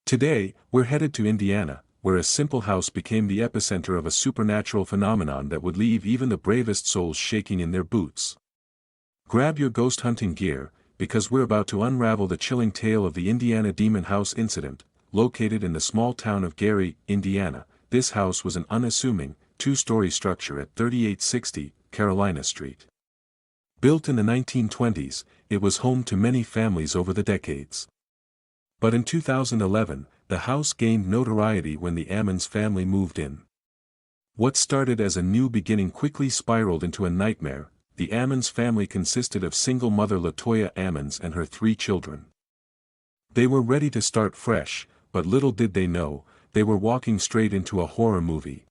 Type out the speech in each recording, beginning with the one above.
Today, we're headed to Indiana, where a simple house became the epicenter of a supernatural phenomenon that would leave even the bravest souls shaking in their boots. Grab your ghost hunting gear, because we're about to unravel the chilling tale of the Indiana Demon House incident. Located in the small town of Gary, Indiana, this house was an unassuming, two-story structure at 3860 Carolina Street. Built in the 1920s, it was home to many families over the decades. But in 2011, the house gained notoriety when the Ammons family moved in. What started as a new beginning quickly spiraled into a nightmare. The Ammons family consisted of single mother Latoya Ammons and her 3 children. They were ready to start fresh, but little did they know, they were walking straight into a horror movie.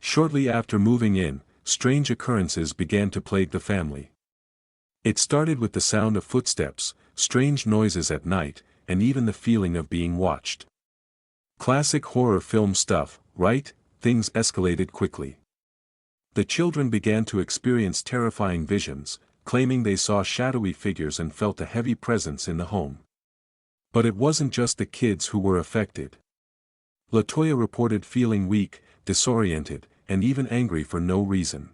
Shortly after moving in, strange occurrences began to plague the family. It started with the sound of footsteps, strange noises at night, and even the feeling of being watched. Classic horror film stuff, right? Things escalated quickly. The children began to experience terrifying visions, claiming they saw shadowy figures and felt a heavy presence in the home. But it wasn't just the kids who were affected. Latoya reported feeling weak, disoriented, and even angry for no reason.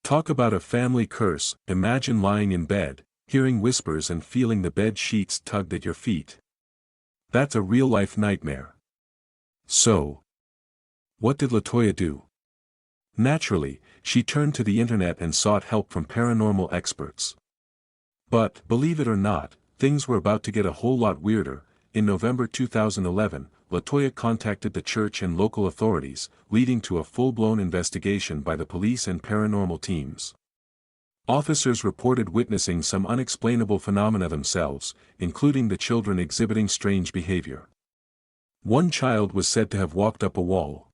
Talk about a family curse. Imagine lying in bed, hearing whispers and feeling the bed sheets tugged at your feet. That's a real-life nightmare. So, what did Latoya do? Naturally, she turned to the internet and sought help from paranormal experts. But, believe it or not, things were about to get a whole lot weirder. In November 2011, Latoya contacted the church and local authorities, leading to a full-blown investigation by the police and paranormal teams. Officers reported witnessing some unexplainable phenomena themselves, including the children exhibiting strange behavior. One child was said to have walked up a wall.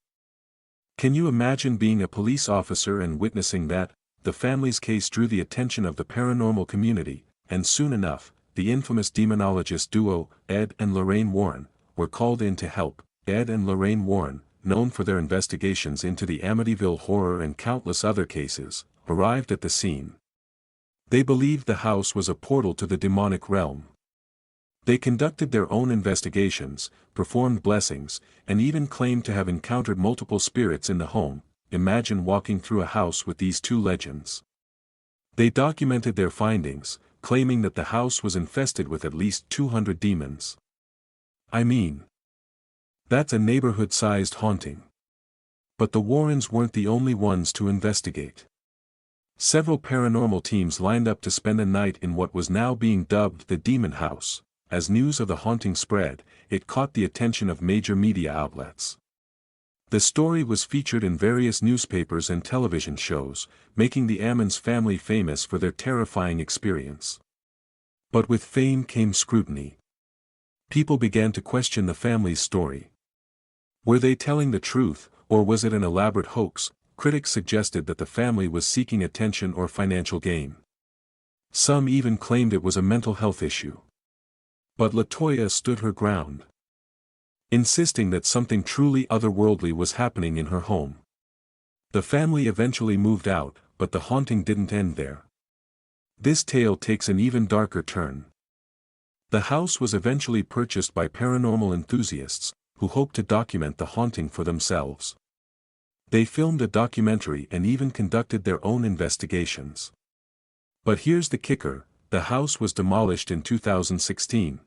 Can you imagine being a police officer and witnessing that? The family's case drew the attention of the paranormal community, and soon enough, the infamous demonologist duo, Ed and Lorraine Warren, were called in to help. Ed and Lorraine Warren, known for their investigations into the Amityville horror and countless other cases, arrived at the scene. They believed the house was a portal to the demonic realm. They conducted their own investigations, performed blessings, and even claimed to have encountered multiple spirits in the home. Imagine walking through a house with these two legends. They documented their findings, claiming that the house was infested with at least 200 demons. I mean, that's a neighborhood-sized haunting. But the Warrens weren't the only ones to investigate. Several paranormal teams lined up to spend a night in what was now being dubbed the Demon House. As news of the haunting spread, it caught the attention of major media outlets. The story was featured in various newspapers and television shows, making the Ammons family famous for their terrifying experience. But with fame came scrutiny. People began to question the family's story. Were they telling the truth, or was it an elaborate hoax? Critics suggested that the family was seeking attention or financial gain. Some even claimed it was a mental health issue. But Latoya stood her ground, insisting that something truly otherworldly was happening in her home. The family eventually moved out, but the haunting didn't end there. This tale takes an even darker turn. The house was eventually purchased by paranormal enthusiasts, who hoped to document the haunting for themselves. They filmed a documentary and even conducted their own investigations. But here's the kicker: the house was demolished in 2016.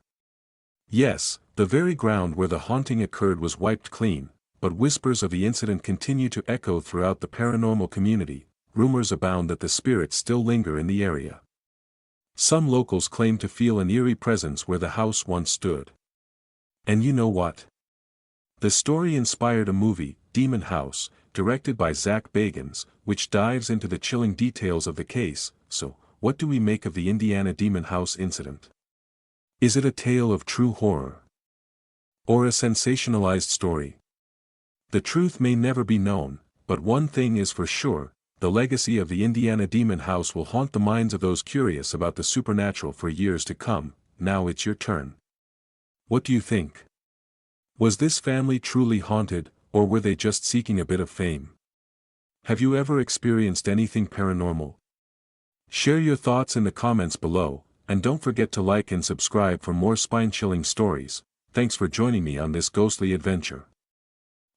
Yes, the very ground where the haunting occurred was wiped clean, but whispers of the incident continue to echo throughout the paranormal community. Rumors abound that the spirits still linger in the area. Some locals claim to feel an eerie presence where the house once stood. And you know what? The story inspired a movie, Demon House, directed by Zach Bagans, which dives into the chilling details of the case. So, what do we make of the Indiana Demon House incident? Is it a tale of true horror? Or a sensationalized story? The truth may never be known, but one thing is for sure: the legacy of the Indiana Demon House will haunt the minds of those curious about the supernatural for years to come. Now it's your turn. What do you think? Was this family truly haunted, or were they just seeking a bit of fame? Have you ever experienced anything paranormal? Share your thoughts in the comments below, and don't forget to like and subscribe for more spine-chilling stories. thanks for joining me on this ghostly adventure.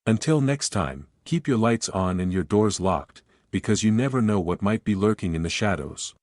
Until next time, keep your lights on and your doors locked, because you never know what might be lurking in the shadows.